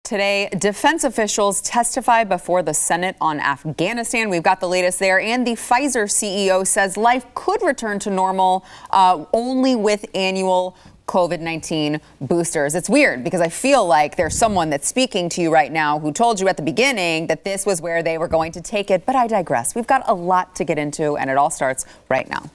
Today, defense officials testify before the Senate on Afghanistan. We've got the latest there. And the Pfizer CEO says life could return to normal only with annual COVID-19 boosters. It's weird because I feel like there's someone that's speaking to you right now who told you at the beginning that this was where they were going to take it. But I digress. We've got a lot to get into, and it all starts right now.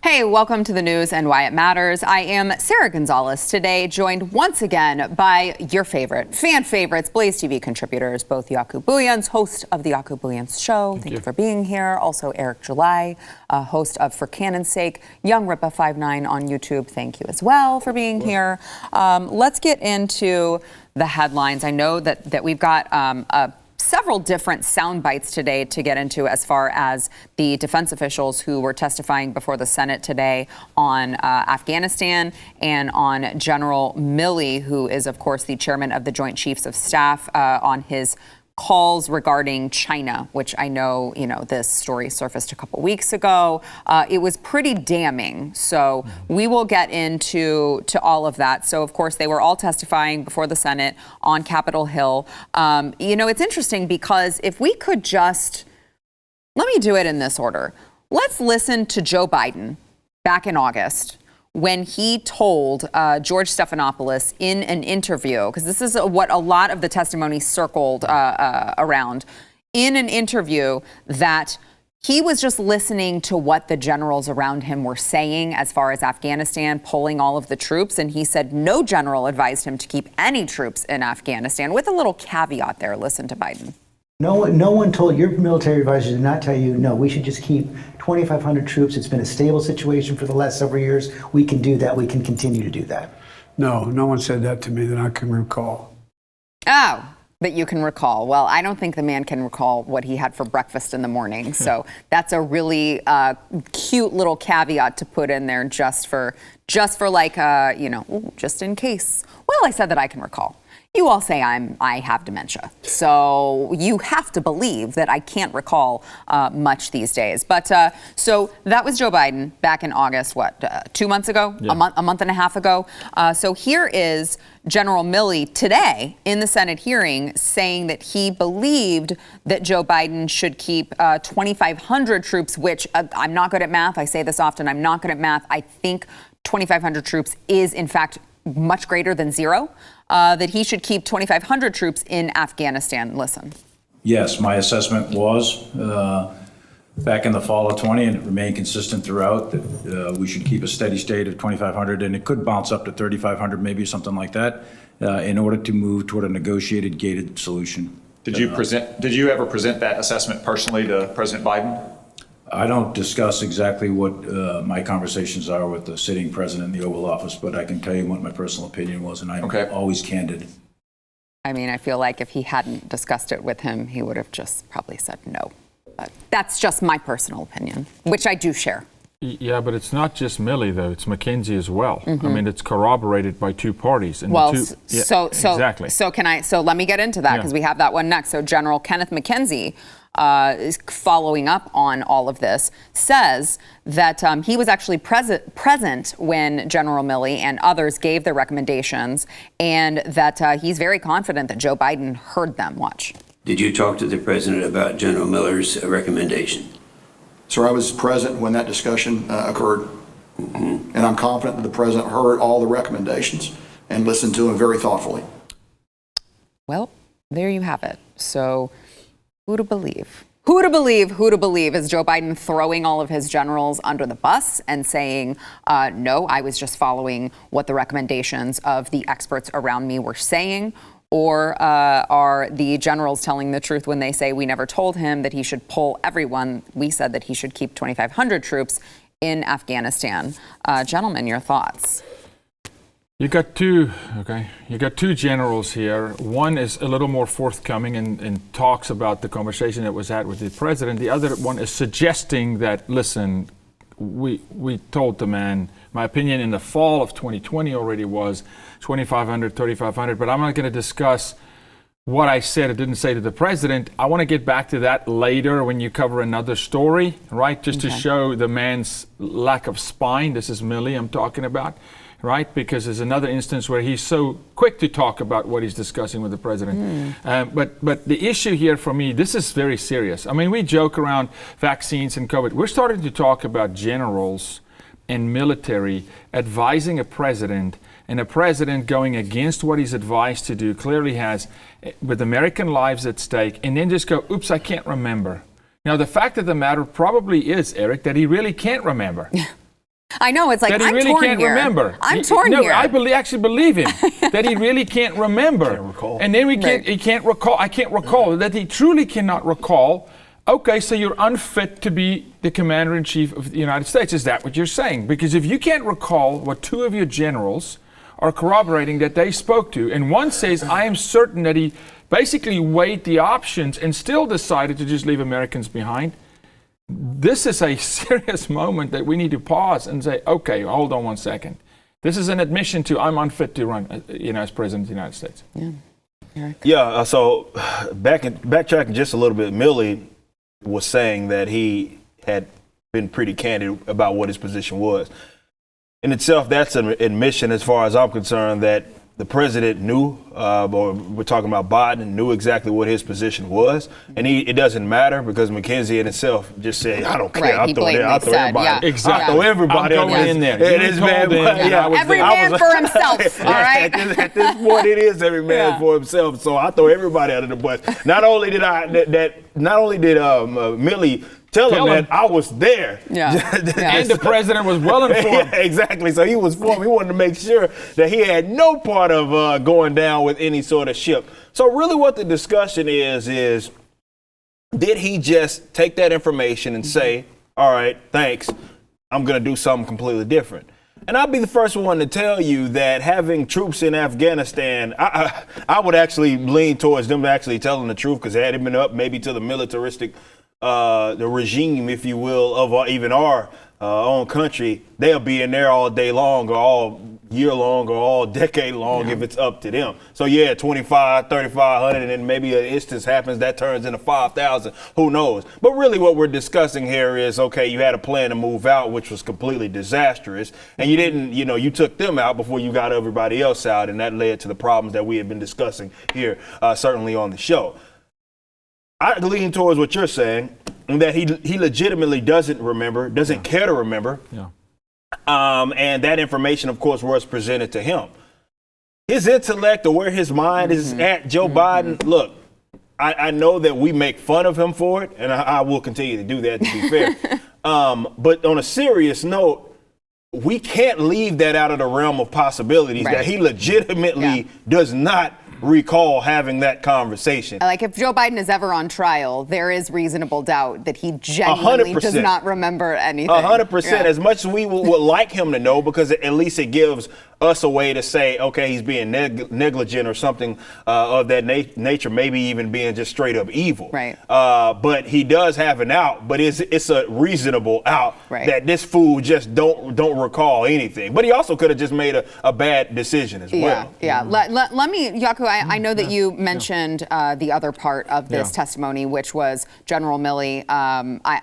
Hey, welcome to the news and why it matters. I am Sarah Gonzalez, today joined once again by your fan favorites, BlazeTV contributors, both Jaco Booyens, host of the Jaco Booyens Show. Thank you for being here. Also Eric July, host of For Cannon's Sake. Young Rippa 59 on YouTube. Thank you as well for being here. Let's get into the headlines. I know that we've got several different sound bites today to get into as far as the defense officials who were testifying before the Senate today on Afghanistan and on General Milley, who is, of course, the chairman of the Joint Chiefs of Staff, on his calls regarding China, which I know, this story surfaced a couple weeks ago. It was pretty damning. So we will get into all of that. So, of course, they were all testifying before the Senate on Capitol Hill. It's interesting because if we could just, let me do it in this order. Let's listen to Joe Biden back in August, when he told George Stephanopoulos in an interview, because this is what a lot of the testimony circled around, in an interview, that he was just listening to what the generals around him were saying as far as Afghanistan, pulling all of the troops. And he said no general advised him to keep any troops in Afghanistan, with a little caveat there. Listen to Biden. No one told, your military advisors did not tell you, no, we should just keep 2,500 troops. It's been a stable situation for the last several years. We can do that. We can continue to do that. No one said that to me that I can recall. Oh, that you can recall. Well, I don't think the man can recall what he had for breakfast in the morning. So that's a really cute little caveat to put in there just for like, just in case. Well, I said that I can recall. You all say I have dementia, so you have to believe that I can't recall much these days. But so that was Joe Biden back in August, 2 months ago, yeah. a month and a half ago. So here is General Milley today in the Senate hearing saying that he believed that Joe Biden should keep 2,500 troops, which I'm not good at math. I say this often. I'm not good at math. I think 2,500 troops is, in fact, much greater than zero. That he should keep 2,500 troops in Afghanistan. Listen. Yes, my assessment was back in the fall of 20, and it remained consistent throughout, that we should keep a steady state of 2,500, and it could bounce up to 3,500, maybe something like that, in order to move toward a negotiated gated solution. Did you ever present that assessment personally to President Biden? I don't discuss exactly what my conversations are with the sitting president in the Oval Office, but I can tell you what my personal opinion was, and I'm always candid. I mean, I feel like if he hadn't discussed it with him, he would have just probably said no. But that's just my personal opinion, which I do share. Yeah, but it's not just Milley, though. It's McKenzie as well. Mm-hmm. I mean, it's corroborated by two parties. And exactly. So let me get into that, because we have that one next. So General Kenneth McKenzie, is following up on all of this, says that he was actually present when General Milley and others gave their recommendations, and that he's very confident that Joe Biden heard them. Watch. Did you talk to the president about General Miller's recommendation? Sir, I was present when that discussion occurred, and I'm confident that the president heard all the recommendations and listened to them very thoughtfully. Well, there you have it. So who to believe? Who to believe? Is Joe Biden throwing all of his generals under the bus and saying, no, I was just following what the recommendations of the experts around me were saying? Or are the generals telling the truth when they say we never told him that he should pull everyone? We said that he should keep 2,500 troops in Afghanistan. Gentlemen, your thoughts? You got two generals here. One is a little more forthcoming and talks about the conversation that was had with the president. The other one is suggesting that, listen, we told the man, my opinion in the fall of 2020 already was 2,500, 3,500, but I'm not going to discuss what I said or didn't say to the president. I want to get back to that later when you cover another story, right? Just to show the man's lack of spine. This is Milley I'm talking about, right? Because there's another instance where he's so quick to talk about what he's discussing with the president. But the issue here for me, this is very serious. I mean, we joke around vaccines and COVID. We're starting to talk about generals and military advising a president, and a president going against what he's advised to do, clearly has, with American lives at stake, and then just go, oops, I can't remember. Now, the fact of the matter probably is, Eric, that he really can't remember. I know, it's like, that he I'm really torn can't here. remember. I'm torn here. I actually believe him that he really can't remember. Can't recall. And then he can't recall. I can't recall that he truly cannot recall. Okay, so you're unfit to be the commander-in-chief of the United States. Is that what you're saying? Because if you can't recall what two of your generals are corroborating that they spoke to, and one says, I am certain that he basically weighed the options and still decided to just leave Americans behind, this is a serious moment that we need to pause and say, okay, hold on one second. This is an admission to I'm unfit to run, as president of the United States. Yeah. So backtracking just a little bit, Milley was saying that he had been pretty candid about what his position was. In itself, that's an admission, as far as I'm concerned, that the president knew, or we're talking about Biden, knew exactly what his position was. And it doesn't matter because McKenzie in itself just said, I don't care. Right, I'll throw everybody. yeah. Exactly. I'll throw everybody I'm going in there. Every man for himself, all right? At this point, it is every man for himself. So I throw everybody out of the bus. Not only did Milley tell him that I was there. And the president was well informed. Exactly. So he was informed. He wanted to make sure that he had no part of going down with any sort of ship. So really what the discussion is did he just take that information and say, all right, thanks, I'm going to do something completely different? And I'll be the first one to tell you that having troops in Afghanistan, I would actually lean towards them actually telling the truth, because had it been up maybe to the militaristic the regime, if you will, of even our own country, they'll be in there all day long or all year long or all decade long if it's up to them. So 25, 3,500, and then maybe an instance happens that turns into 5,000. Who knows? But really what we're discussing here is, okay, you had a plan to move out, which was completely disastrous, and you didn't, you took them out before you got everybody else out, and that led to the problems that we have been discussing here, certainly on the show. I lean towards what you're saying, that he legitimately doesn't remember, doesn't care to remember. And that information, of course, was presented to him. His intellect or where his mind is at, Joe Biden, look, I know that we make fun of him for it, and I will continue to do that, to be fair. But on a serious note, we can't leave that out of the realm of possibilities, that he legitimately does not recall having that conversation. Like, if Joe Biden is ever on trial, there is reasonable doubt that he genuinely 100%. does not remember anything. 100%. As much as we would like him to know, because at least it gives us a way to say, okay, he's being negligent or something of that nature, maybe even being just straight up evil. Right. But he does have an out, but it's a reasonable out, that this fool just don't recall anything. But he also could have just made a bad decision as well. Let me, Jaco, I know that you mentioned the other part of this testimony, which was General Milley.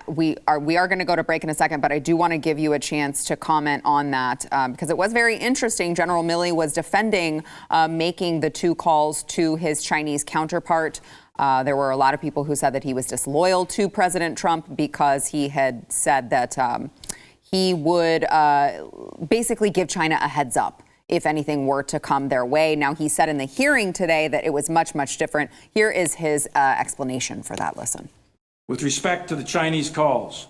We are going to go to break in a second, but I do want to give you a chance to comment on that because it was very interesting. General Milley was defending making the 2 calls to his Chinese counterpart. There were a lot of people who said that he was disloyal to President Trump because he had said that he would basically give China a heads up if anything were to come their way. Now, he said in the hearing today that it was much, much different. Here is his explanation for that. Listen. With respect to the Chinese calls,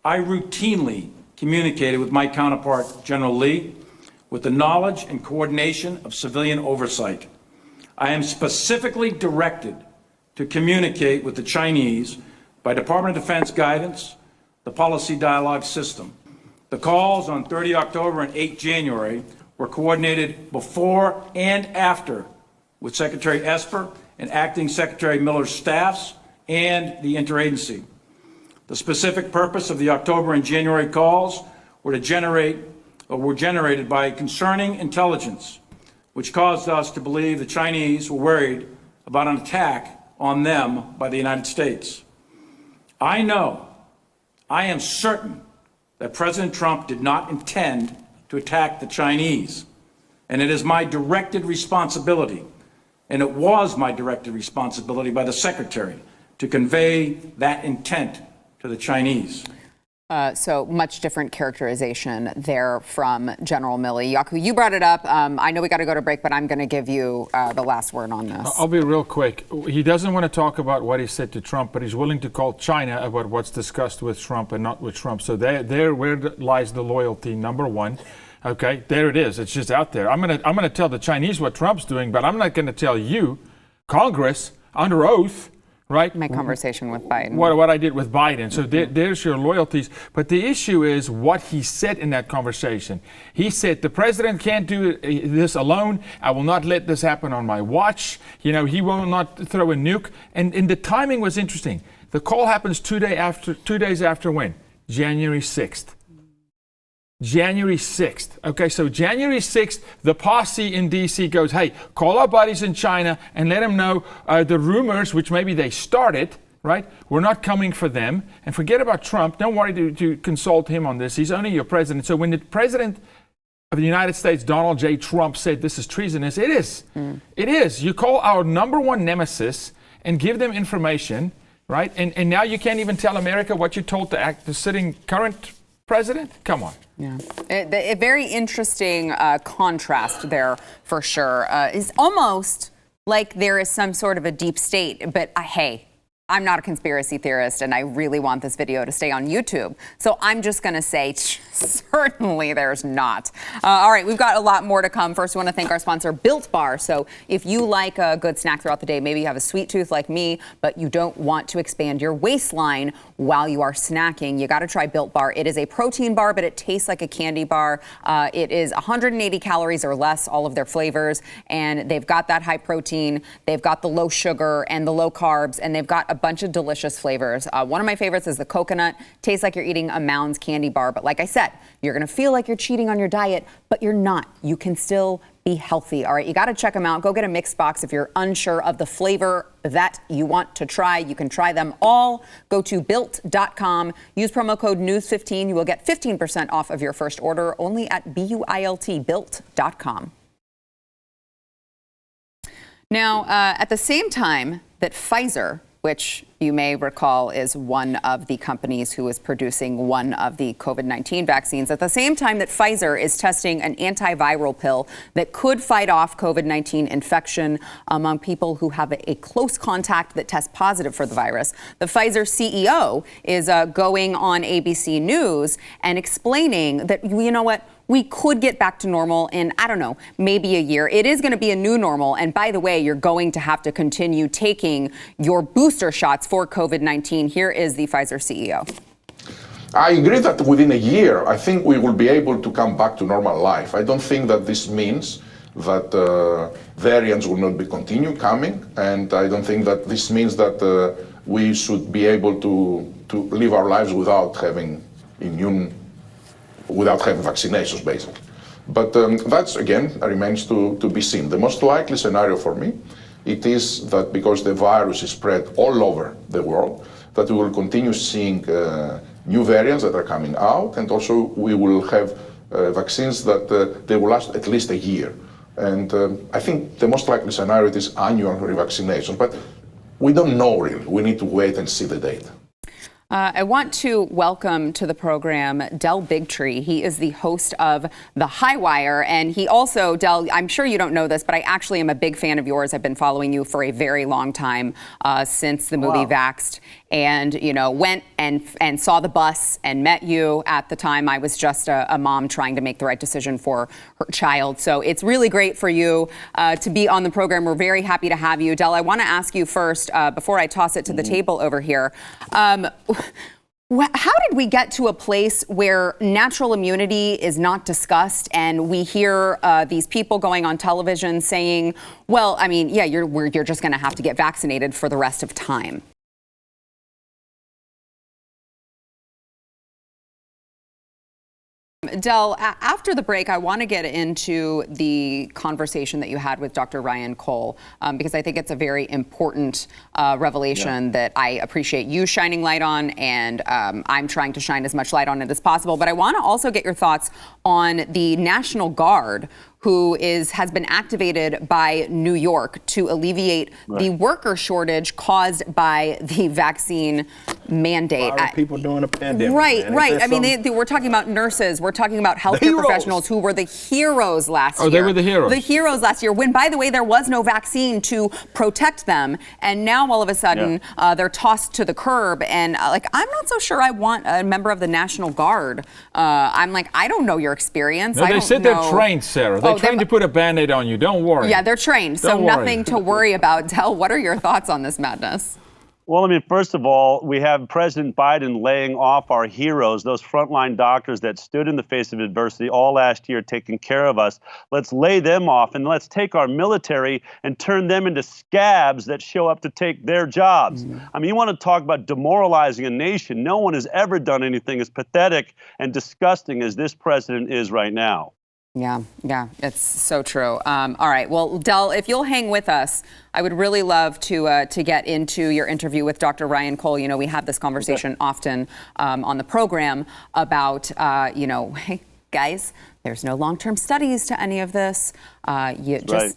I routinely communicated with my counterpart, General Lee, with the knowledge and coordination of civilian oversight. I am specifically directed to communicate with the Chinese by Department of Defense guidance, the policy dialogue system. The calls on 30 October and 8 January were coordinated before and after with Secretary Esper and Acting Secretary Miller's staffs and the interagency. The specific purpose of the October and January calls were generated by concerning intelligence, which caused us to believe the Chinese were worried about an attack on them by the United States. I am certain that President Trump did not intend to attack the Chinese, and it is my directed responsibility, and it was my directed responsibility by the Secretary to convey that intent to the Chinese. So much different characterization there from General Milley. Yaku, you brought it up. I know we got to go to break, but I'm going to give you the last word on this. I'll be real quick. He doesn't want to talk about what he said to Trump, but he's willing to call China about what's discussed with Trump and not with Trump. So there where lies the loyalty, number one. Okay, there it is. It's just out there. I'm gonna tell the Chinese what Trump's doing, but I'm not going to tell you, Congress, under oath, right? My conversation with Biden. What I did with Biden. So there's your loyalties. But the issue is what he said in that conversation. He said, the president can't do this alone. I will not let this happen on my watch. You know, he will not throw a nuke. And the timing was interesting. The call happens 2 days after when? January 6th. January 6th. Okay, so January 6th, the posse in D.C. goes, hey, call our buddies in China and let them know the rumors, which maybe they started, right? We're not coming for them. And forget about Trump. Don't worry to consult him on this. He's only your president. So when the president of the United States, Donald J. Trump, said this is treasonous, it is. It is. You call our number one nemesis and give them information, right? And now you can't even tell America what you told the sitting current president? Come on. Yeah. A very interesting contrast there, for sure. Is almost like there is some sort of a deep state, but hey, I'm not a conspiracy theorist, and I really want this video to stay on YouTube. So I'm just going to say, certainly there's not. All right, we've got a lot more to come. First, we want to thank our sponsor, Built Bar. So if you like a good snack throughout the day, maybe you have a sweet tooth like me, but you don't want to expand your waistline while you are snacking, you got to try Built Bar. It is a protein bar, but it tastes like a candy bar. It is 180 calories or less, all of their flavors, and they've got that high protein, they've got the low sugar and the low carbs, and they've got a bunch of delicious flavors. One of my favorites is the coconut. Tastes like you're eating a Mounds candy bar, but like I said, you're going to feel like you're cheating on your diet, but you're not. You can still be healthy. All right, you got to check them out. Go get a mixed box if you're unsure of the flavor that you want to try. You can try them all. Go to built.com. Use promo code NEWS15. You will get 15% off of your first order only at built.com. Now, at the same time that Pfizer, which you may recall is one of the companies who is producing one of the COVID-19 vaccines. At the same time that Pfizer is testing an antiviral pill that could fight off COVID-19 infection among people who have a close contact that test positive for the virus, the Pfizer CEO is going on ABC News and explaining that, you know what, we could get back to normal in, I don't know, maybe a year. It is going to be a new normal. And by the way, you're going to have to continue taking your booster shots for COVID-19. Here is the Pfizer CEO. I agree that within a year, I think we will be able to come back to normal life. I don't think that this means that variants will not be continue coming. And I don't think that this means that we should be able to live our lives without having without having vaccinations, basically. But that's, again, remains to be seen. The most likely scenario for me, it is that because the virus is spread all over the world, that we will continue seeing new variants that are coming out, and also we will have vaccines that they will last at least a year. And I think the most likely scenario is annual revaccination, but we don't know really. We need to wait and see the data. I want to welcome to the program Del Bigtree. He is the host of the HighWire, and he also, Del, I'm sure you don't know this, but I actually am a big fan of yours. I've been following you for a very long time, since the movie Vaxxed, and went and saw the bus and met you at the time. I was just a mom trying to make the right decision for her child. So it's really great for you to be on the program. We're very happy to have you. Del, I want to ask you first, before I toss it to the table over here, how did we get to a place where natural immunity is not discussed, and we hear these people going on television saying, well, I mean, yeah, you're just going to have to get vaccinated for the rest of time? Del, after the break, I want to get into the conversation that you had with Dr. Ryan Cole, because I think it's a very important revelation that I appreciate you shining light on, and I'm trying to shine as much light on it as possible. But I want to also get your thoughts on the National Guard, who has been activated by New York to alleviate the worker shortage caused by the vaccine mandate. People during a pandemic. Right. I mean, something? we're talking about nurses. We're talking about healthcare professionals who were the heroes last year. Oh, they were the heroes. The heroes last year, when, by the way, there was no vaccine to protect them. And now, all of a sudden, they're tossed to the curb. And, I'm not so sure I want a member of the National Guard. I'm like, I don't know your experience. No, they said they're trained, Sarah. They're trained to put a Band-Aid on you. Don't worry. Yeah, they're trained. So Don't worry. nothing to worry about. Del, what are your thoughts on this madness? Well, I mean, first of all, we have President Biden laying off our heroes, those frontline doctors that stood in the face of adversity all last year, taking care of us. Let's lay them off, and let's take our military and turn them into scabs that show up to take their jobs. I mean, you want to talk about demoralizing a nation. No one has ever done anything as pathetic and disgusting as this president is right now. Yeah, it's so true. All right, well, Del, if you'll hang with us, I would really love to get into your interview with Dr. Ryan Cole. You know, we have this conversation often on the program about, hey, guys, there's no long-term studies to any of this.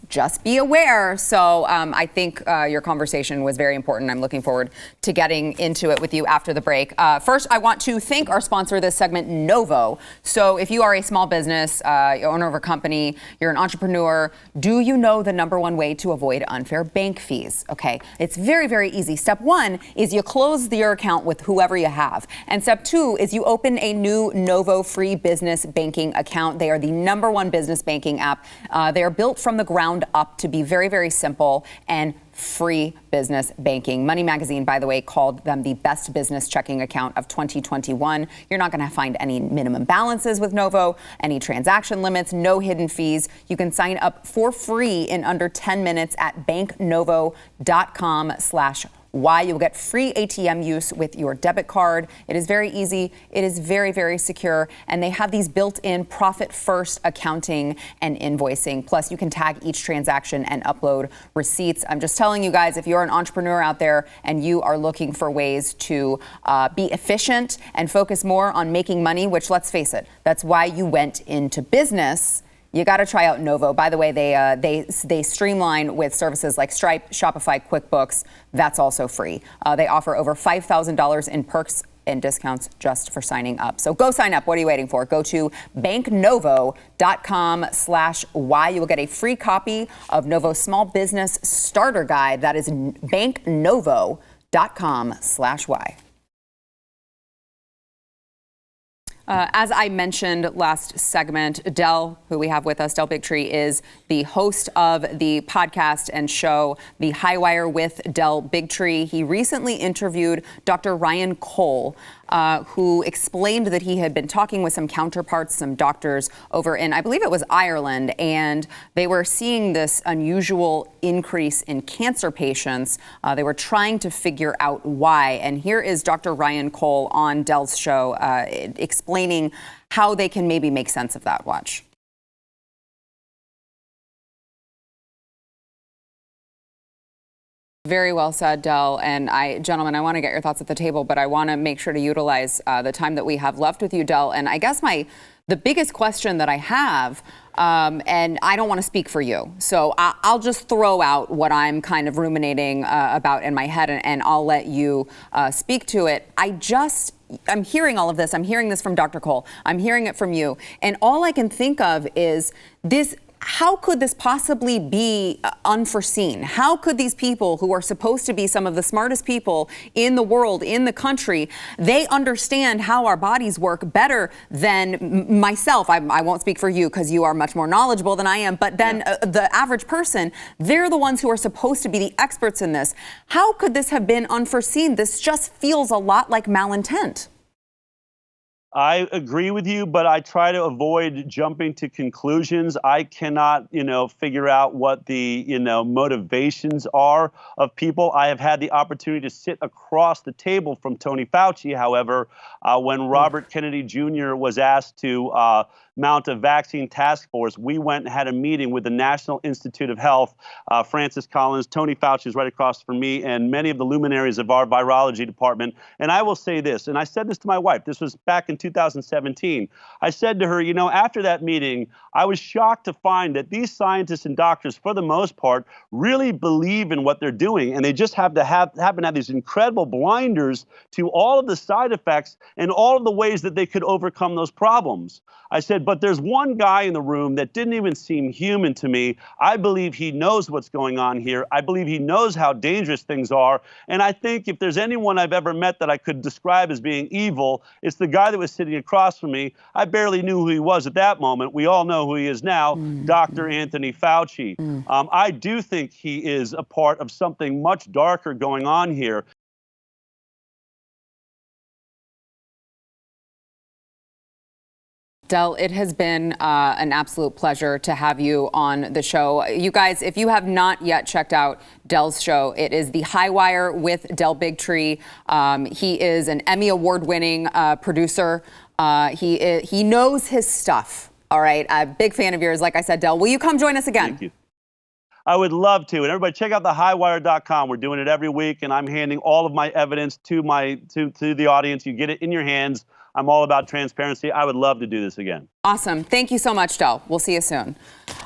Just be aware. So I think your conversation was very important. I'm looking forward to getting into it with you after the break. First, I want to thank our sponsor of this segment, Novo. So if you are a small business, owner of a company, you're an entrepreneur, do you know the number one way to avoid unfair bank fees? Okay, it's very, very easy. Step one is you close your account with whoever you have. And step two is you open a new Novo free business banking account. They are the number one business banking app. They are built from the ground up to be very, very simple and free business banking. Money Magazine, by the way, called them the best business checking account of 2021. You're not going to find any minimum balances with Novo, any transaction limits, no hidden fees. You can sign up for free in under 10 minutes at banknovo.com/why. You'll get free ATM use with your debit card. It is very easy. It is very, very secure. And they have these built-in profit-first accounting and invoicing. Plus, you can tag each transaction and upload receipts. I'm just telling you guys, if you're an entrepreneur out there and you are looking for ways to be efficient and focus more on making money, which, let's face it, that's why you went into business, you got to try out Novo. By the way, they streamline with services like Stripe, Shopify, QuickBooks. That's also free. They offer over $5,000 in perks and discounts just for signing up. So go sign up. What are you waiting for? Go to banknovo.com/why. You will get a free copy of Novo's Small Business Starter Guide. That is banknovo.com/why. As I mentioned last segment, Del, who we have with us, Del Bigtree, is the host of the podcast and show, The HighWire with Del Bigtree. He recently interviewed Dr. Ryan Cole, who explained that he had been talking with some counterparts, some doctors over in, I believe it was Ireland, and they were seeing this unusual increase in cancer patients. They were trying to figure out why. And here is Dr. Ryan Cole on Del's show explaining how they can maybe make sense of that. Watch. Very well said, Del. And gentlemen, I want to get your thoughts at the table, but I want to make sure to utilize the time that we have left with you, Del. And I guess the biggest question that I have, and I don't want to speak for you, so I'll just throw out what I'm kind of ruminating about in my head, and I'll let you speak to it. I'm hearing all of this. I'm hearing this from Dr. Cole. I'm hearing it from you. And all I can think of is this. How could this possibly be unforeseen? How could these people who are supposed to be some of the smartest people in the world, in the country, they understand how our bodies work better than myself? I won't speak for you because you are much more knowledgeable than I am, but then the average person, they're the ones who are supposed to be the experts in this. How could this have been unforeseen? This just feels a lot like malintent. I agree with you, but I try to avoid jumping to conclusions. I cannot, figure out what the, motivations are of people. I have had the opportunity to sit across the table from Tony Fauci, however, when Robert Kennedy Jr. was asked to mount a vaccine task force, we went and had a meeting with the National Institute of Health, Francis Collins, Tony Fauci is right across from me, and many of the luminaries of our virology department. And I will say this, and I said this to my wife, this was back in 2017. I said to her, after that meeting, I was shocked to find that these scientists and doctors, for the most part, really believe in what they're doing. And they just happen to have these incredible blinders to all of the side effects and all of the ways that they could overcome those problems. I said, but there's one guy in the room that didn't even seem human to me. I believe he knows what's going on here. I believe he knows how dangerous things are. And I think if there's anyone I've ever met that I could describe as being evil, it's the guy that was sitting across from me. I barely knew who he was at that moment. We all know who he is now, Dr. Anthony Fauci. I do think he is a part of something much darker going on here. Del, it has been an absolute pleasure to have you on the show. You guys, if you have not yet checked out Del's show, it is the HighWire with Del Bigtree. He is an Emmy Award-winning producer. He knows his stuff. All right, I'm a big fan of yours. Like I said, Del, will you come join us again? Thank you. I would love to. And everybody check out the HighWire.com. We're doing it every week, and I'm handing all of my evidence to the audience. You get it in your hands. I'm all about transparency. I would love to do this again. Awesome. Thank you so much, Del. We'll see you soon.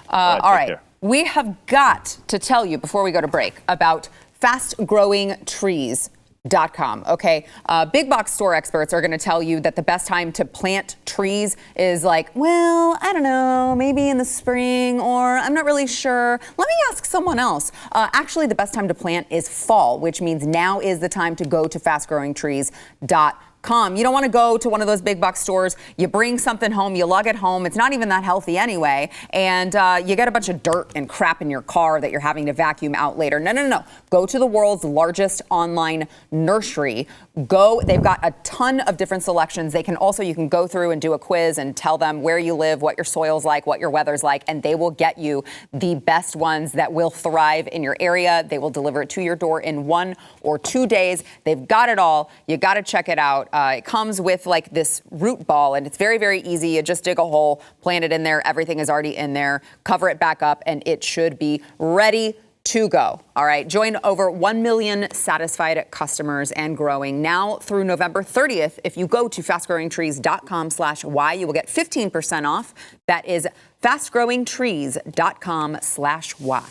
All right. Care. We have got to tell you before we go to break about fastgrowingtrees.com. Okay. Big box store experts are going to tell you that the best time to plant trees is like, well, I don't know, maybe in the spring, or I'm not really sure. Let me ask someone else. Actually, the best time to plant is fall, which means now is the time to go to fastgrowingtrees.com. You don't want to go to one of those big box stores. You bring something home, you lug it home. It's not even that healthy anyway. And you get a bunch of dirt and crap in your car that you're having to vacuum out later. No. Go to the world's largest online nursery. They've got a ton of different selections. You can go through and do a quiz and tell them where you live, what your soil's like, what your weather's like, and they will get you the best ones that will thrive in your area. They will deliver it to your door in 1 or 2 days. They've got it all. You got to check it out. It comes with like this root ball, and it's very, very easy. You just dig a hole, plant it in there. Everything is already in there. Cover it back up, and it should be ready to go. All right. Join over 1 million satisfied customers and growing now through November 30th. If you go to fastgrowingtrees.com/Y, you will get 15% off. That is fastgrowingtrees.com/Y.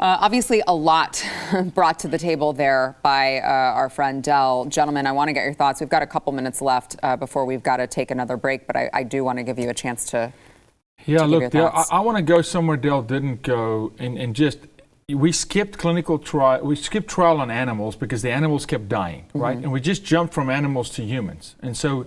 Obviously, a lot brought to the table there by our friend Del. Gentlemen, I want to get your thoughts. We've got a couple minutes left before we've got to take another break, but I do want to give you a chance to look, Del, I want to go somewhere Del didn't go, and just we skipped clinical trial. We skipped trial on animals because the animals kept dying, right? And we just jumped from animals to humans. And so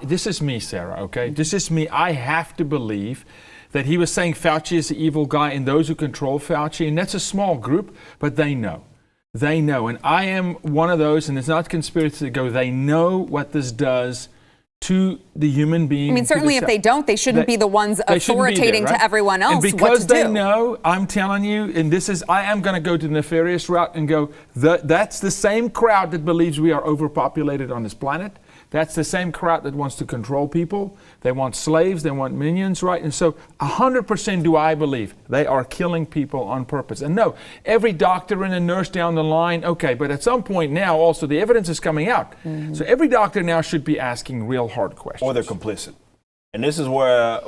this is me, Sarah. Okay, this is me. I have to believe that he was saying Fauci is the evil guy and those who control Fauci, and that's a small group, but they know. They know. And I am one of those, and it's not conspiracy to go, they know what this does to the human being. I mean, certainly if they don't, they shouldn't be the ones authoritating to everyone else and because what to do. They know, I'm telling you, and I am going to go to the nefarious route and go, that's the same crowd that believes we are overpopulated on this planet. That's the same crowd that wants to control people. They want slaves. They want minions, right? And so 100% do I believe they are killing people on purpose. And no, every doctor and a nurse down the line, okay, but at some point now also the evidence is coming out. So every doctor now should be asking real hard questions. Or they're complicit. And this is where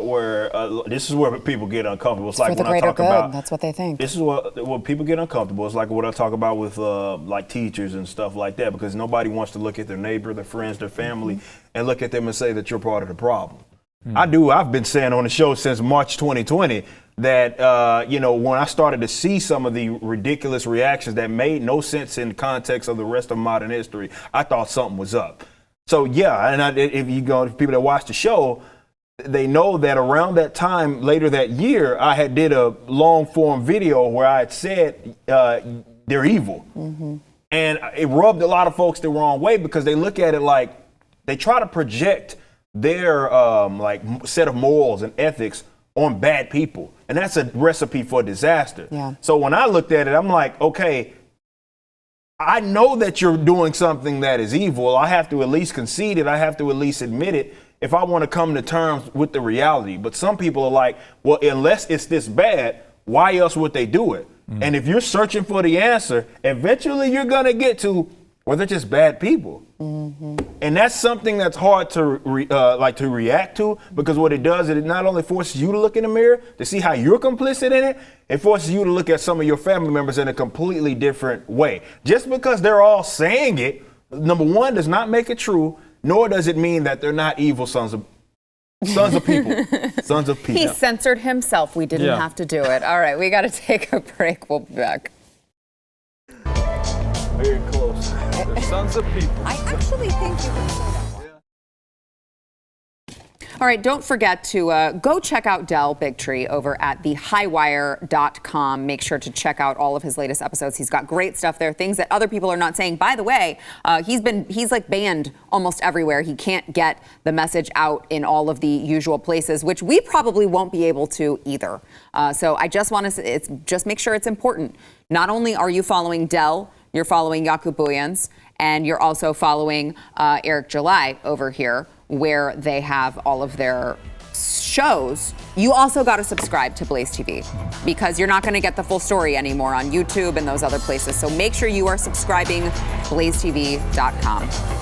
people get uncomfortable. It's like for the greater good. That's what they think. This is what people get uncomfortable. It's like what I talk about with like teachers and stuff like that, because nobody wants to look at their neighbor, their friends, their family, and look at them and say that you're part of the problem. I've been saying on the show since March 2020 that when I started to see some of the ridiculous reactions that made no sense in the context of the rest of modern history, I thought something was up. So yeah, and if people that watch the show, they know that around that time later that year, I had did a long form video where I had said they're evil. And it rubbed a lot of folks the wrong way because they look at it like, they try to project their set of morals and ethics on bad people. And that's a recipe for disaster. Yeah. So when I looked at it, I'm like, okay, I know that you're doing something that is evil. I have to at least concede it. I have to at least admit it if I want to come to terms with the reality. But some people are like, well, unless it's this bad, why else would they do it? And if you're searching for the answer, eventually you're going to get to, well, they're just bad people. And that's something that's hard to react to, because what it does is it not only forces you to look in the mirror to see how you're complicit in it, it forces you to look at some of your family members in a completely different way. Just because they're all saying it, number one, does not make it true, nor does it mean that they're not evil sons of people. Sons of people. He censored himself. We didn't have to do it. All right, we got to take a break. We'll be back. Very close. They're sons of people. I actually think you can say that one. All right, don't forget to go check out Del Bigtree over at the HighWire.com. Make sure to check out all of his latest episodes. He's got great stuff there, things that other people are not saying. By the way, he's like banned almost everywhere. He can't get the message out in all of the usual places, which we probably won't be able to either. So I just want to just make sure it's important. Not only are you following Del, you're following Jaco Booyens, and you're also following Eric July over here, where they have all of their shows. You also got to subscribe to BlazeTV, because you're not going to get the full story anymore on YouTube and those other places. So make sure you are subscribing, BlazeTV.com.